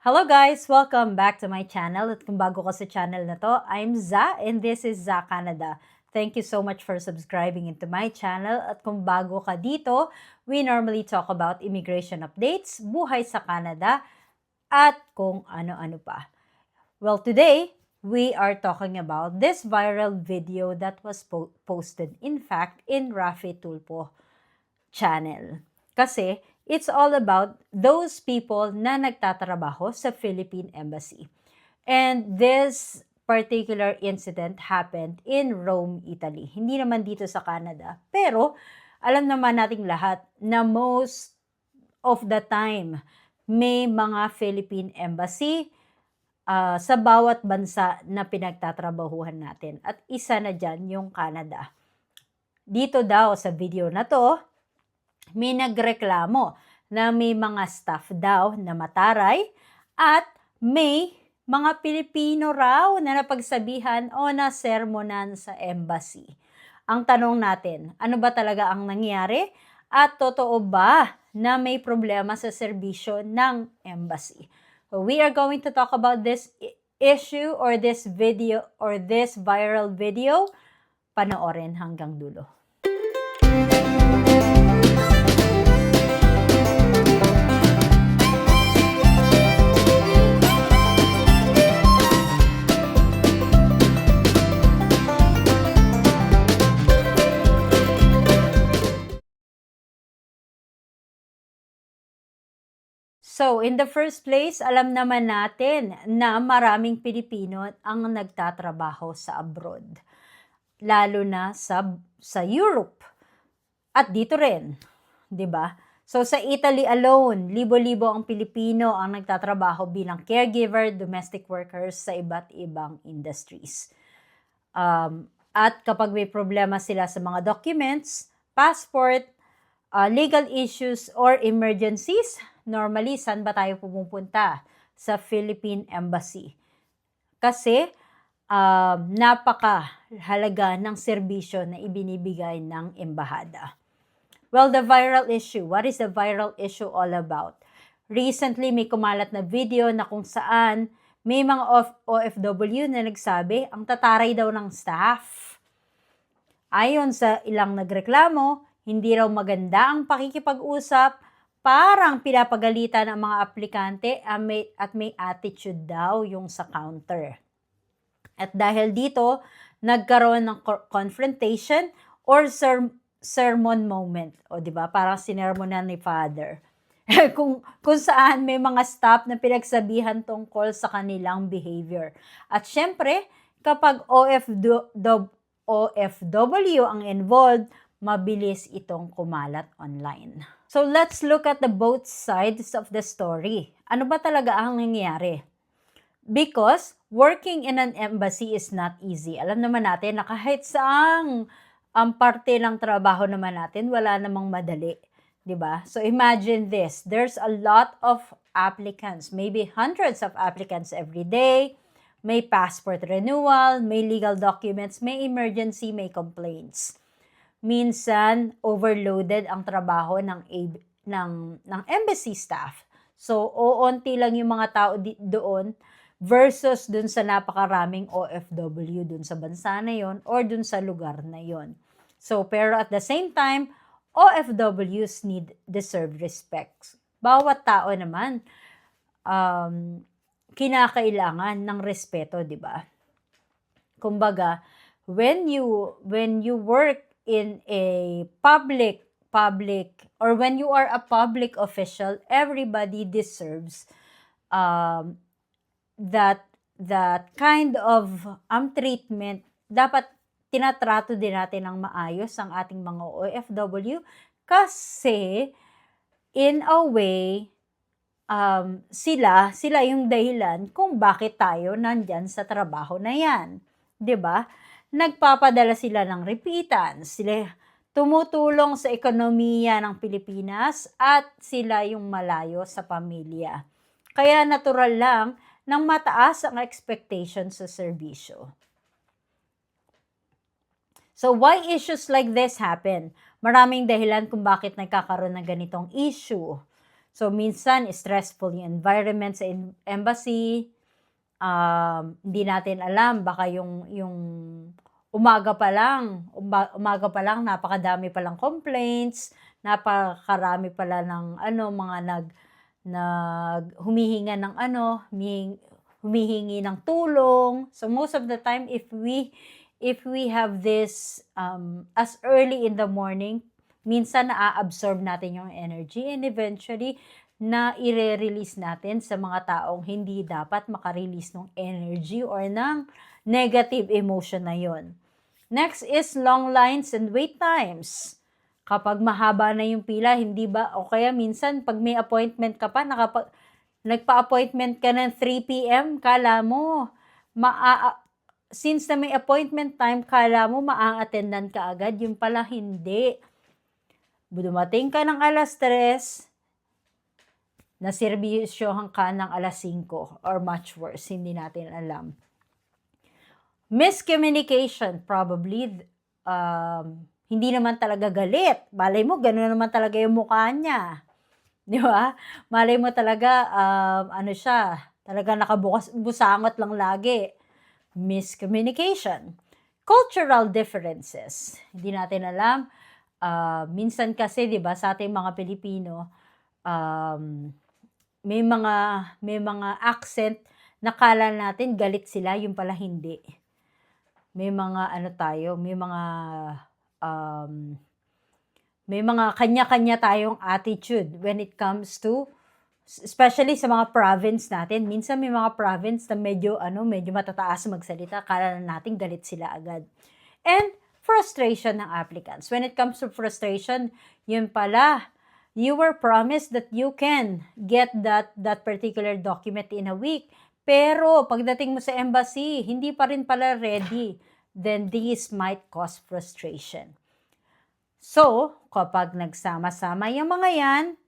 Hello guys! Welcome back to my channel. At kung bago ka sa channel na to, I'm Za and this is Za Canada. Thank you so much for subscribing into my channel. At kung bago ka dito, we normally talk about immigration updates, buhay sa Canada, at kung ano-ano pa. Well, today, we are talking about this viral video that was posted, in fact, in Rafi Tulpo channel. Kasi, it's all about those people na nagtatrabaho sa Philippine Embassy. And this particular incident happened in Rome, Italy. Hindi naman dito sa Canada. Pero, alam naman nating lahat na most of the time, may mga Philippine Embassy sa bawat bansa na pinagtatrabahuhan natin. At isa na dyan yung Canada. Dito daw sa video na to, may nagreklamo na may mga staff daw na mataray at may mga Pilipino raw na napagsabihan o nasermonan sa embassy. Ang tanong natin, ano ba talaga ang nangyari? At totoo ba na may problema sa serbisyo ng embassy? So we are going to talk about this issue or this video or this viral video. Panoorin hanggang dulo. So, in the first place, alam naman natin na maraming Pilipino ang nagtatrabaho sa abroad. Lalo na sa Europe. At dito rin, 'di ba? So, sa Italy alone, libo-libo ang Pilipino ang nagtatrabaho bilang caregiver, domestic workers sa iba't ibang industries. At kapag may problema sila sa mga documents, passport, legal issues, or emergencies, normally, saan ba tayo pumupunta? Sa Philippine Embassy. Kasi, napakahalaga ng serbisyo na ibinibigay ng embahada. Well, the viral issue. What is the viral issue all about? Recently, may kumalat na video na kung saan may mga OFW na nagsabi, ang tataray daw ng staff. Ayon sa ilang nagreklamo, hindi raw maganda ang pakikipag-usap, parang pinapagalitan ang mga aplikante at may attitude daw yung sa counter. At dahil dito, nagkaroon ng confrontation or sermon moment. O di ba? Parang sinermonan ni Father. kung saan may mga staff na pinagsabihan tungkol sa kanilang behavior. At syempre, kapag OFW ang involved, mabilis itong kumalat online. So let's look at the both sides of the story. Ano ba talaga ang nangyayari? Because working in an embassy is not easy. Alam naman natin na kahit saang parte ng trabaho naman natin, wala namang madali. 'Di ba? So imagine this, there's a lot of applicants, maybe hundreds of applicants every day. May passport renewal, may legal documents, may emergency, may complaints. Minsan overloaded ang trabaho ng embassy staff. So oonti lang yung mga tao doon versus dun sa napakaraming OFW dun sa bansa na yon or dun sa lugar na yon. So pero at the same time, OFWs deserve respect. Bawat tao naman kinakailangan ng respeto, di ba? Kumbaga, when you work in a public or when you are a public official, everybody deserves that kind of treatment. Dapat tinatrato din natin ng maayos ang ating mga OFW kasi in a way sila yung dahilan kung bakit tayo nandyan sa trabaho na yan. 'Di ba? Nagpapadala sila ng remittance, sila tumutulong sa ekonomiya ng Pilipinas at sila yung malayo sa pamilya. Kaya natural lang nang mataas ang expectation sa serbisyo. So why issues like this happen? Maraming dahilan kung bakit nagkakaroon ng ganitong issue. So, minsan, stressful yung environment sa embassy. Hindi natin alam, baka yung umaga pa lang, napakadami palang complaints, napakarami pala ng mga humihinga ng humihingi ng tulong. So most of the time, if we have this as early in the morning, minsan na-absorb natin yung energy and eventually na i-release natin sa mga taong hindi dapat makarelease ng energy or ng negative emotion na yon. Next is long lines and wait times. Kapag mahaba na yung pila, hindi ba, o kaya minsan pag may appointment ka pa, nagpa-appointment ka ng 3 p.m., kala mo, since na may appointment time, kala mo maa-attendan ka agad, yung pala hindi. Dumating ka ng alas 3, naserbisyohan ka ng alas 5 or much worse, hindi natin alam. Miscommunication, probably, hindi naman talaga galit. Malay mo, gano'n naman talaga yung mukha niya. Di ba? Malay mo talaga, talaga busangot lang lagi. Miscommunication. Cultural differences. Hindi natin alam. Minsan kasi, di ba, sa ating mga Pilipino, may mga accent na kala natin galit sila, yung pala hindi. May mga may mga kanya-kanya tayong attitude when it comes to, especially sa mga province natin. Minsan may mga province na medyo matataas magsalita, kala natin galit sila agad. And frustration ng applicants. When it comes to frustration, yun pala, you were promised that you can get that particular document in a week. Pero pagdating mo sa embassy, hindi pa rin pala ready. Then these might cause frustration. So, kapag nagsama-sama yung mga yan,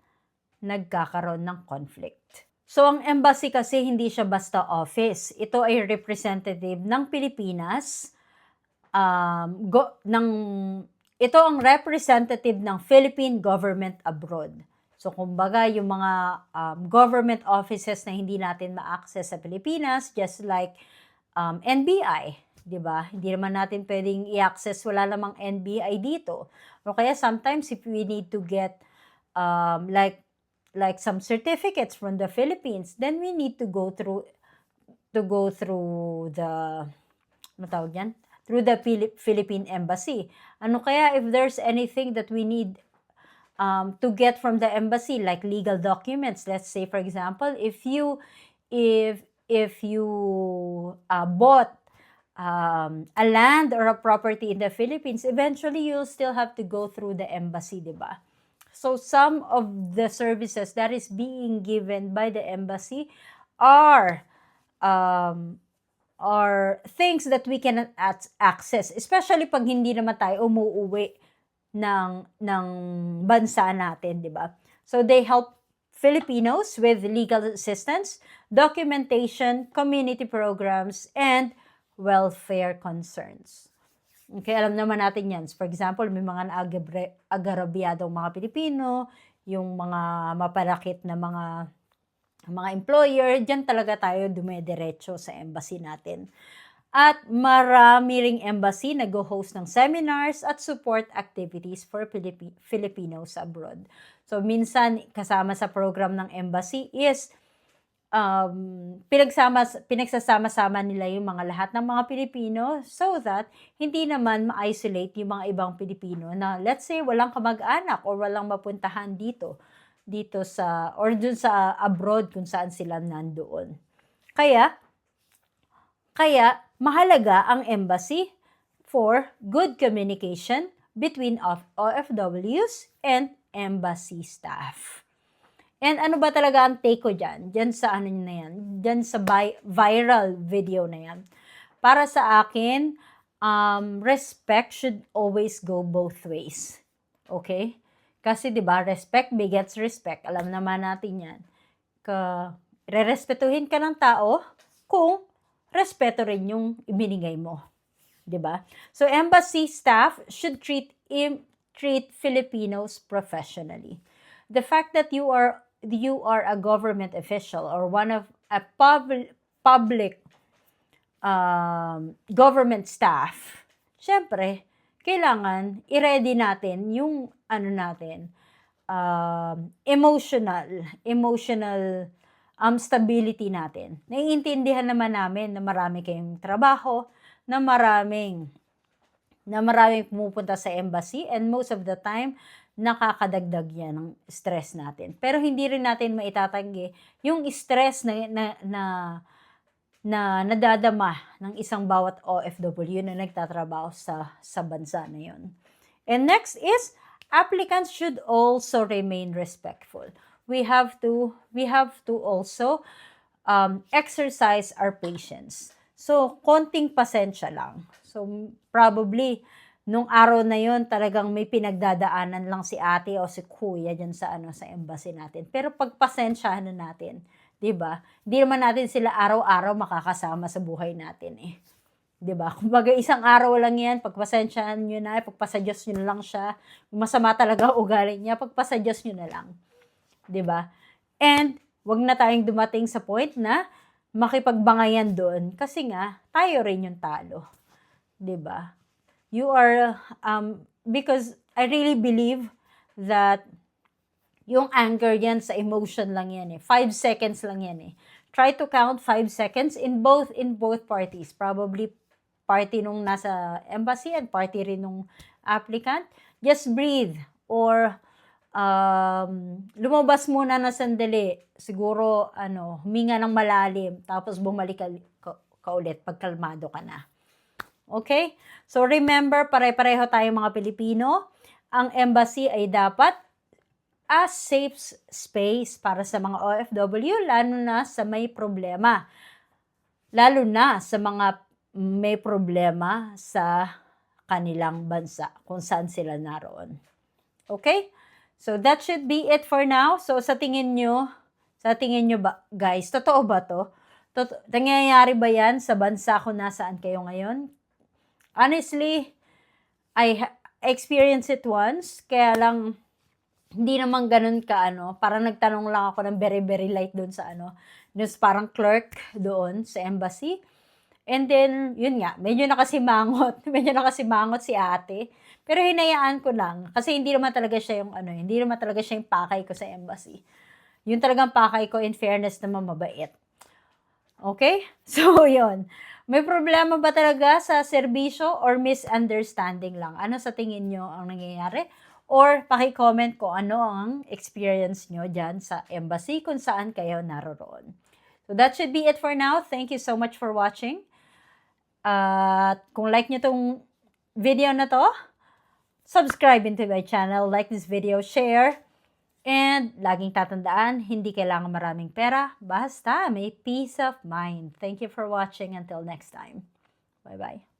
nagkakaroon ng conflict. So, ang embassy kasi hindi siya basta office. Ito ay representative ng Pilipinas. Ito ang representative ng Philippine government abroad. So, kumbaga, yung mga government offices na hindi natin ma-access sa Pilipinas, just like NBI, di ba? Hindi naman natin pwedeng i-access, wala namang NBI dito. O kaya sometimes if we need to get like some certificates from the Philippines, then we need to go through the through the Philippine Embassy. Ano kaya if there's anything that we need to get from the embassy, like legal documents? Let's say, for example, if you bought a land or a property in the Philippines, eventually you'll still have to go through the embassy, diba? So some of the services that is being given by the embassy are things that we cannot access, especially pag hindi naman tayo umuuwi ng bansa natin, di ba? So they help Filipinos with legal assistance, documentation, community programs, and welfare concerns. Okay, alam naman natin yan. For example, may mga agarabyadong mga Pilipino, yung mga maparakit na mga employer, dyan talaga tayo dumediretso sa embassy natin. At marami ring embassy nag-host ng seminars at support activities for Filipinos abroad. So, minsan kasama sa program ng embassy is pinagsasama-sama nila yung mga lahat ng mga Pilipino so that hindi naman ma-isolate yung mga ibang Pilipino na let's say walang kamag-anak or walang mapuntahan dito sa or dun sa abroad kung saan sila nandoon. Kaya mahalaga ang embassy for good communication between OFWs and embassy staff. And ano ba talaga ang take ko dyan? Dyan sa Dyan sa viral video na yan. Para sa akin, respect should always go both ways. Okay? Kasi 'di ba, respect begets respect. Alam naman natin 'yan. Rerespetuhin ka ng tao kung respeto rin yung ibinigay mo. 'Di ba? So embassy staff should treat Filipinos professionally. The fact that you are you are a government official or one of a public government staff, syempre, kailangan i-ready natin yung ano natin, emotional stability natin. Naiintindihan naman namin na marami kayong trabaho, na maraming pumupunta sa embassy, and most of the time, nakakadagdag yan ng stress natin. Pero hindi rin natin maitatanggi yung stress na nadadama ng isang bawat OFW na nagtatrabaho sa bansa na yun. And next is, applicants should also remain respectful. We have to also exercise our patience. So, konting pasensya lang. So, probably, nung araw na yon talagang may pinagdadaanan lang si ate o si kuya dyan sa embassy natin. Pero pagpasensyahan na natin, 'di ba? Hindi naman natin sila araw-araw makakasama sa buhay natin eh. 'Di ba? Kumbaga isang araw lang 'yan, pagpasensyahan niyo na, pagpasadyos niyo na lang siya. Kung masama talaga ugali niya, pagpasadyos niyo na lang. 'Di ba? And wag na tayong dumating sa point na makipagbangayan doon kasi nga tayo rin yung talo. 'Di ba? You are because I really believe that yung anger yan sa emotion lang yan eh. 5 seconds lang yan eh. Try to count 5 seconds in both parties. Probably party nung nasa embassy and party rin nung applicant. Just breathe or lumabas muna na sandali. Siguro huminga ng malalim tapos bumalik ka ulit pag kalmado ka na. Okay? So remember, pare-pareho tayong mga Pilipino. Ang embassy ay dapat a safe space para sa mga OFW, lalo na sa may problema. Lalo na sa mga may problema sa kanilang bansa, kung saan sila naroon. Okay? So that should be it for now. So sa tingin nyo ba, guys, totoo ba to? Nangyayari ba yan sa bansa kung nasaan kayo ngayon? Honestly, I experienced it once, kaya lang hindi naman ganun ka parang nagtanong lang ako ng very very light doon sa news parang clerk doon sa embassy. And then, yun nga, medyo nakasimangot si ate. Pero hinayaan ko lang kasi hindi naman talaga siya yung pakay ko sa embassy. Yun talagang pakay ko, in fairness, naman mabait. Okay? So, yun. May problema ba talaga sa serbisyo or misunderstanding lang? Ano sa tingin nyo ang nangyayari? Or paki-comment ko ano ang experience nyo dyan sa embassy kung saan kayo naroroon. So that should be it for now. Thank you so much for watching. At kung like nyo tong video na to, subscribe into my channel, like this video, share. And laging tatandaan, hindi kailangan maraming pera, basta may peace of mind. Thank you for watching. Until next time. Bye-bye.